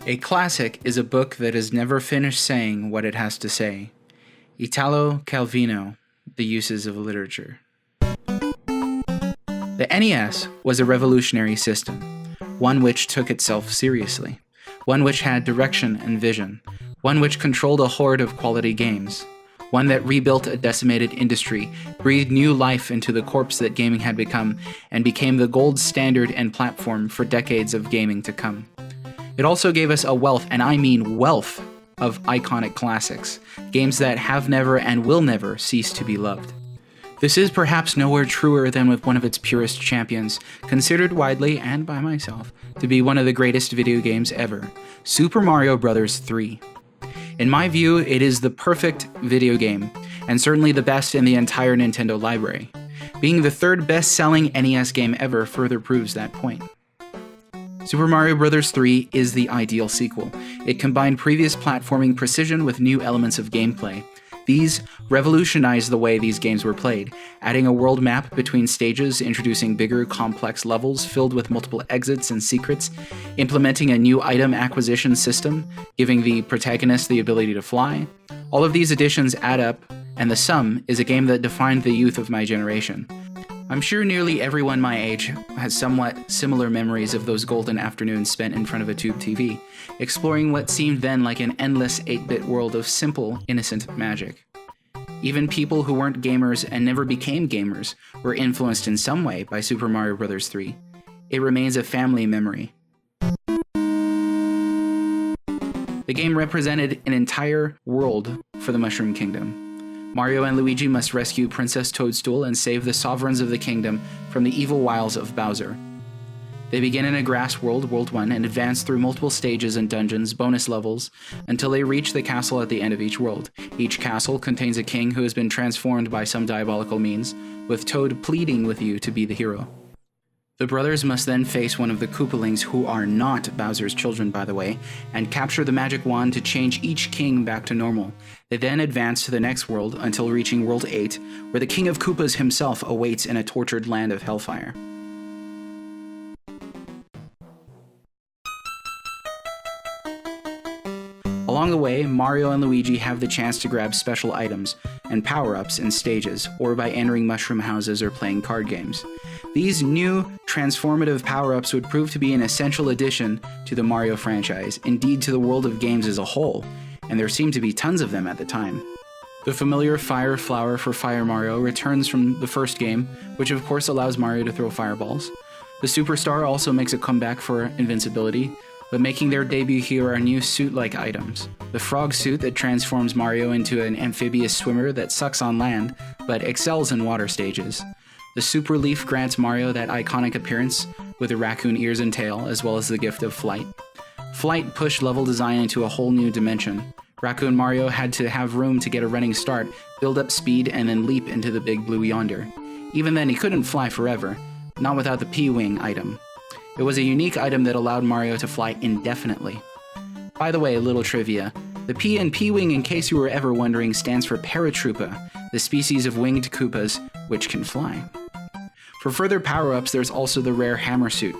A classic is a book that has never finished saying what it has to say. Italo Calvino, The Uses of Literature. The NES was a revolutionary system, one which took itself seriously, one which had direction and vision, one which controlled a horde of quality games, one that rebuilt a decimated industry, breathed new life into the corpse that gaming had become, and became the gold standard and platform for decades of gaming to come. It also gave us a wealth, and I mean wealth, of iconic classics, games that have never and will never cease to be loved. This is perhaps nowhere truer than with one of its purest champions, considered widely, and by myself, to be one of the greatest video games ever, Super Mario Bros. 3. In my view, it is the perfect video game, and certainly the best in the entire Nintendo library. Being the third best-selling NES game ever further proves that point. Super Mario Bros. 3 is the ideal sequel. It combined previous platforming precision with new elements of gameplay. These revolutionized the way these games were played, adding a world map between stages, introducing bigger, complex levels filled with multiple exits and secrets, implementing a new item acquisition system, giving the protagonist the ability to fly. All of these additions add up, and the sum is a game that defined the youth of my generation. I'm sure nearly everyone my age has somewhat similar memories of those golden afternoons spent in front of a tube TV, exploring what seemed then like an endless 8-bit world of simple, innocent magic. Even people who weren't gamers and never became gamers were influenced in some way by Super Mario Bros. 3. It remains a family memory. The game represented an entire world for the Mushroom Kingdom. Mario and Luigi must rescue Princess Toadstool and save the sovereigns of the kingdom from the evil wiles of Bowser. They begin in a grass world, World 1, and advance through multiple stages and dungeons, bonus levels, until they reach the castle at the end of each world. Each castle contains a king who has been transformed by some diabolical means, with Toad pleading with you to be the hero. The brothers must then face one of the Koopalings, who are not Bowser's children, by the way, and capture the magic wand to change each king back to normal. They then advance to the next world until reaching World 8, where the King of Koopas himself awaits in a tortured land of hellfire. Along the way, Mario and Luigi have the chance to grab special items and power-ups in stages, or by entering mushroom houses or playing card games. These new, transformative power-ups would prove to be an essential addition to the Mario franchise, indeed to the world of games as a whole, and there seemed to be tons of them at the time. The familiar Fire Flower for Fire Mario returns from the first game, which of course allows Mario to throw fireballs. The Superstar also makes a comeback for invincibility, but making their debut here are new suit-like items. The frog suit that transforms Mario into an amphibious swimmer that sucks on land, but excels in water stages. The Super Leaf grants Mario that iconic appearance with the raccoon ears and tail, as well as the gift of flight. Flight pushed level design into a whole new dimension. Raccoon Mario had to have room to get a running start, build up speed, and then leap into the big blue yonder. Even then, he couldn't fly forever, not without the P-Wing item. It was a unique item that allowed Mario to fly indefinitely. By the way, a little trivia. The P in P-Wing, in case you were ever wondering, stands for Paratroopa, the species of winged Koopas which can fly. For further power-ups, there's also the rare Hammer suit.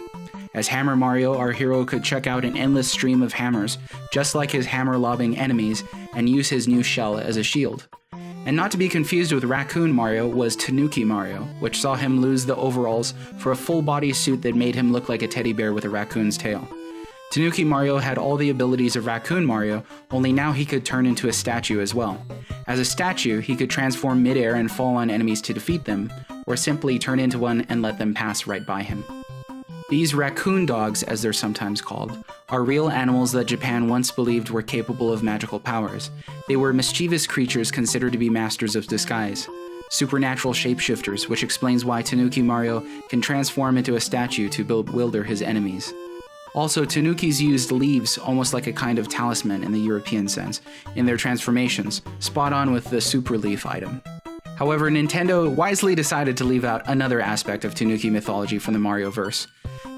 As Hammer Mario, our hero could check out an endless stream of hammers, just like his hammer-lobbing enemies, and use his new shell as a shield. And not to be confused with Raccoon Mario was Tanuki Mario, which saw him lose the overalls for a full-body suit that made him look like a teddy bear with a raccoon's tail. Tanuki Mario had all the abilities of Raccoon Mario, only now he could turn into a statue as well. As a statue, he could transform mid-air and fall on enemies to defeat them, or simply turn into one and let them pass right by him. These raccoon dogs, as they're sometimes called, are real animals that Japan once believed were capable of magical powers. They were mischievous creatures considered to be masters of disguise. Supernatural shapeshifters, which explains why Tanuki Mario can transform into a statue to bewilder his enemies. Also, Tanukis used leaves almost like a kind of talisman in the European sense, in their transformations, spot on with the Super Leaf item. However, Nintendo wisely decided to leave out another aspect of Tanuki mythology from the Mario-verse.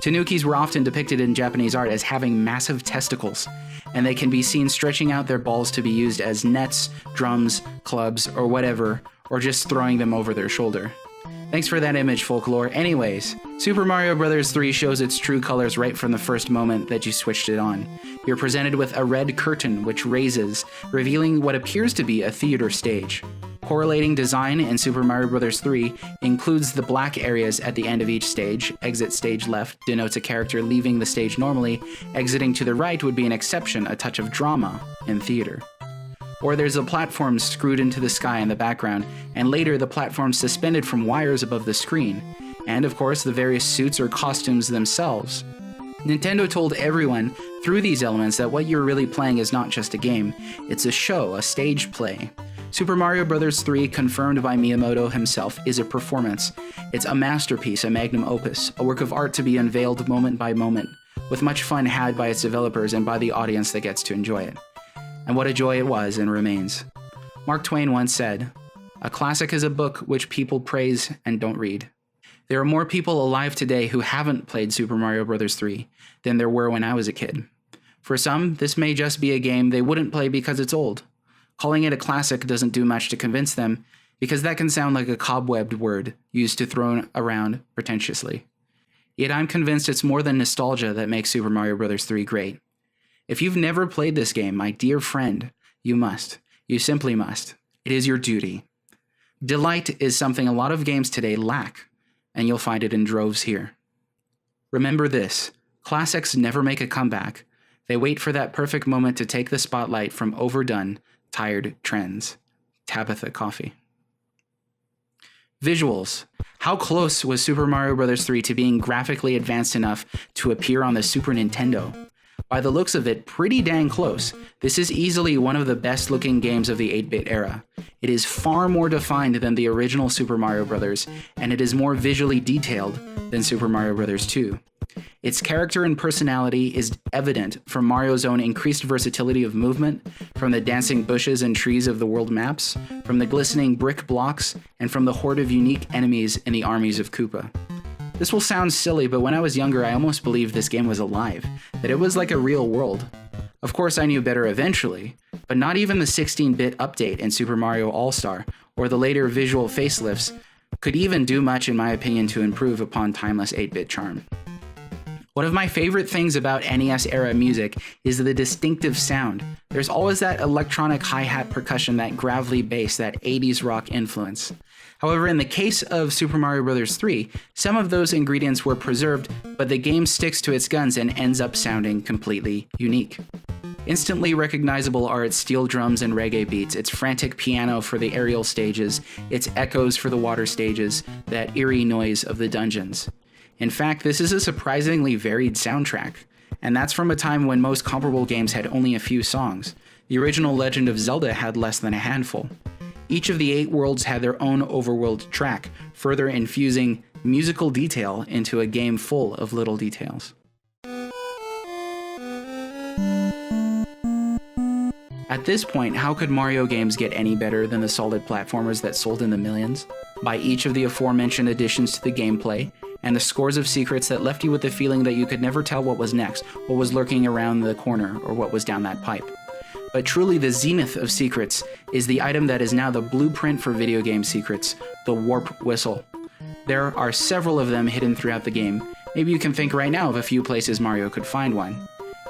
Tanukis were often depicted in Japanese art as having massive testicles, and they can be seen stretching out their balls to be used as nets, drums, clubs, or whatever, or just throwing them over their shoulder. Thanks for that image, Folklore. Anyways, Super Mario Bros. 3 shows its true colors right from the first moment that you switched it on. You're presented with a red curtain which raises, revealing what appears to be a theater stage. Correlating design in Super Mario Bros. 3 includes the black areas at the end of each stage. Exit stage left denotes a character leaving the stage normally. Exiting to the right would be an exception, a touch of drama in theater. Or there's a platform screwed into the sky in the background, and later the platform suspended from wires above the screen. And of course, the various suits or costumes themselves. Nintendo told everyone through these elements that what you're really playing is not just a game, it's a show, a stage play. Super Mario Bros. 3, confirmed by Miyamoto himself, is a performance. It's a masterpiece, a magnum opus, a work of art to be unveiled moment by moment, with much fun had by its developers and by the audience that gets to enjoy it. And what a joy it was and remains. Mark Twain once said, "A classic is a book which people praise and don't read." There are more people alive today who haven't played Super Mario Bros. 3 than there were when I was a kid. For some, this may just be a game they wouldn't play because it's old. Calling it a classic doesn't do much to convince them, because that can sound like a cobwebbed word used to throw around pretentiously. Yet I'm convinced it's more than nostalgia that makes Super Mario Bros. 3 great. If you've never played this game, my dear friend, you must. You simply must. It is your duty. Delight is something a lot of games today lack, and you'll find it in droves here. Remember this, classics never make a comeback. They wait for that perfect moment to take the spotlight from overdone, tired trends. Tabitha Coffee. Visuals. How close was Super Mario Bros. 3 to being graphically advanced enough to appear on the Super Nintendo? By the looks of it, pretty dang close. This is easily one of the best looking games of the 8-bit era. It is far more defined than the original Super Mario Bros., and it is more visually detailed than Super Mario Bros. 2. Its character and personality is evident from Mario's own increased versatility of movement, from the dancing bushes and trees of the world maps, from the glistening brick blocks, and from the horde of unique enemies in the armies of Koopa. This will sound silly, but when I was younger, I almost believed this game was alive, that it was like a real world. Of course, I knew better eventually, but not even the 16-bit update in Super Mario All-Star, or the later visual facelifts, could even do much, in my opinion, to improve upon timeless 8-bit charm. One of my favorite things about NES-era music is the distinctive sound. There's always that electronic hi-hat percussion, that gravelly bass, that 80s rock influence. However, in the case of Super Mario Bros. 3, some of those ingredients were preserved, but the game sticks to its guns and ends up sounding completely unique. Instantly recognizable are its steel drums and reggae beats, its frantic piano for the aerial stages, its echoes for the water stages, that eerie noise of the dungeons. In fact, this is a surprisingly varied soundtrack, and that's from a time when most comparable games had only a few songs. The original Legend of Zelda had less than a handful. Each of the 8 worlds had their own overworld track, further infusing musical detail into a game full of little details. At this point, how could Mario games get any better than the solid platformers that sold in the millions? By each of the aforementioned additions to the gameplay, and the scores of secrets that left you with the feeling that you could never tell what was next, what was lurking around the corner, or what was down that pipe. But truly, the zenith of secrets is the item that is now the blueprint for video game secrets, the warp whistle. There are several of them hidden throughout the game. Maybe you can think right now of a few places Mario could find one.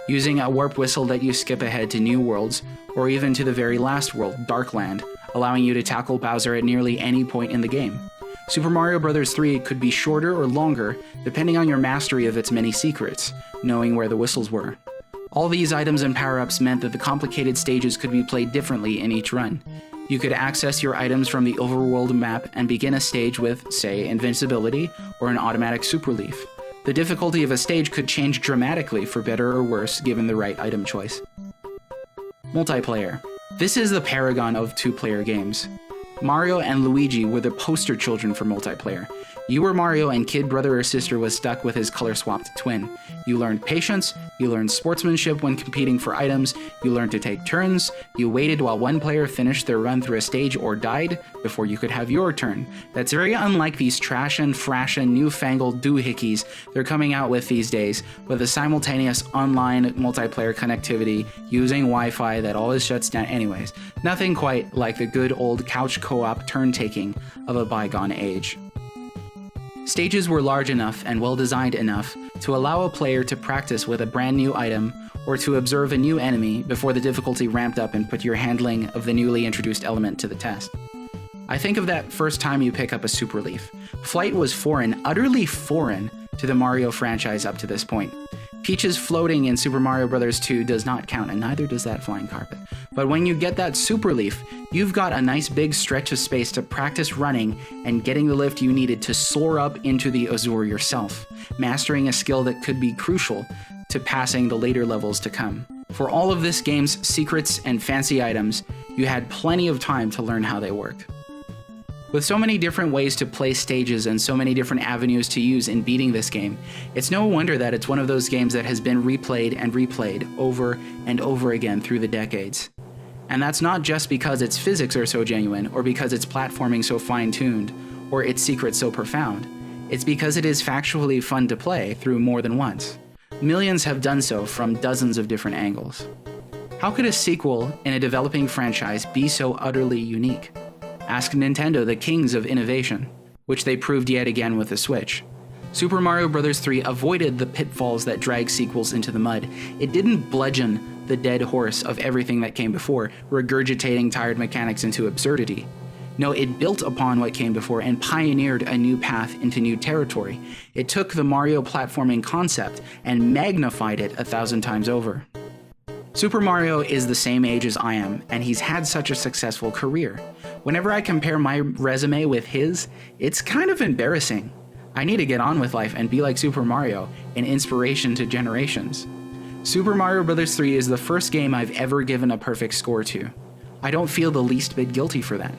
Using a warp whistle let you skip ahead to new worlds, or even to the very last world, Darkland, allowing you to tackle Bowser at nearly any point in the game. Super Mario Bros. 3 could be shorter or longer, depending on your mastery of its many secrets, knowing where the whistles were. All these items and power-ups meant that the complicated stages could be played differently in each run. You could access your items from the overworld map and begin a stage with, say, invincibility or an automatic super leaf. The difficulty of a stage could change dramatically for better or worse given the right item choice. Multiplayer. This is the paragon of two-player games. Mario and Luigi were the poster children for multiplayer. You were Mario and kid brother or sister was stuck with his color-swapped twin. You learned patience, you learned sportsmanship when competing for items, you learned to take turns, you waited while one player finished their run through a stage or died before you could have your turn. That's very unlike these trash and frash and newfangled doohickeys they're coming out with these days, with a simultaneous online multiplayer connectivity using Wi-Fi that always shuts down anyways. Nothing quite like the good old couch co-op turn-taking of a bygone age. Stages were large enough and well designed enough to allow a player to practice with a brand new item or to observe a new enemy before the difficulty ramped up and put your handling of the newly introduced element to the test. I think of that first time you pick up a Super Leaf. Flight was foreign, utterly foreign, to the Mario franchise up to this point. Peach's floating in Super Mario Bros. 2 does not count, and neither does that flying carpet. But when you get that Super Leaf, you've got a nice big stretch of space to practice running and getting the lift you needed to soar up into the Azure yourself, mastering a skill that could be crucial to passing the later levels to come. For all of this game's secrets and fancy items, you had plenty of time to learn how they worked. With so many different ways to play stages and so many different avenues to use in beating this game, it's no wonder that it's one of those games that has been replayed and replayed over and over again through the decades. And that's not just because its physics are so genuine, or because its platforming so fine-tuned, or its secrets so profound. It's because it is factually fun to play through more than once. Millions have done so from dozens of different angles. How could a sequel in a developing franchise be so utterly unique? Ask Nintendo, the kings of innovation, which they proved yet again with the Switch. Super Mario Bros. 3 avoided the pitfalls that drag sequels into the mud. It didn't bludgeon the dead horse of everything that came before, regurgitating tired mechanics into absurdity. No, it built upon what came before and pioneered a new path into new territory. It took the Mario platforming concept and magnified it 1,000 times over. Super Mario is the same age as I am, and he's had such a successful career. Whenever I compare my resume with his, it's kind of embarrassing. I need to get on with life and be like Super Mario, an inspiration to generations. Super Mario Bros. 3 is the first game I've ever given a perfect score to. I don't feel the least bit guilty for that.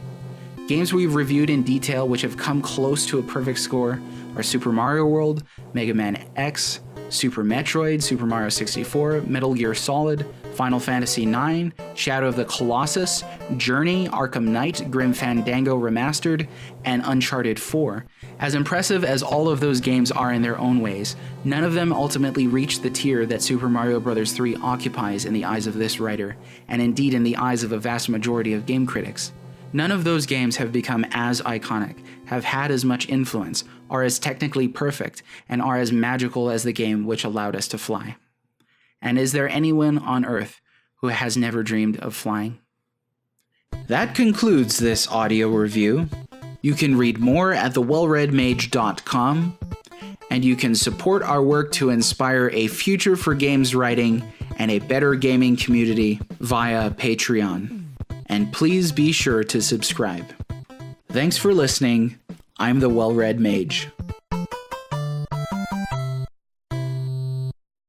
Games we've reviewed in detail which have come close to a perfect score are Super Mario World, Mega Man X, Super Metroid, Super Mario 64, Metal Gear Solid, Final Fantasy IX, Shadow of the Colossus, Journey, Arkham Knight, Grim Fandango Remastered, and Uncharted 4. As impressive as all of those games are in their own ways, none of them ultimately reach the tier that Super Mario Bros. 3 occupies in the eyes of this writer, and indeed in the eyes of a vast majority of game critics. None of those games have become as iconic, have had as much influence, are as technically perfect, and are as magical as the game which allowed us to fly. And is there anyone on Earth who has never dreamed of flying? That concludes this audio review. You can read more at thewellreadmage.com, and you can support our work to inspire a future for games writing and a better gaming community via Patreon. And please be sure to subscribe. Thanks for listening. I'm the Well-Read Mage.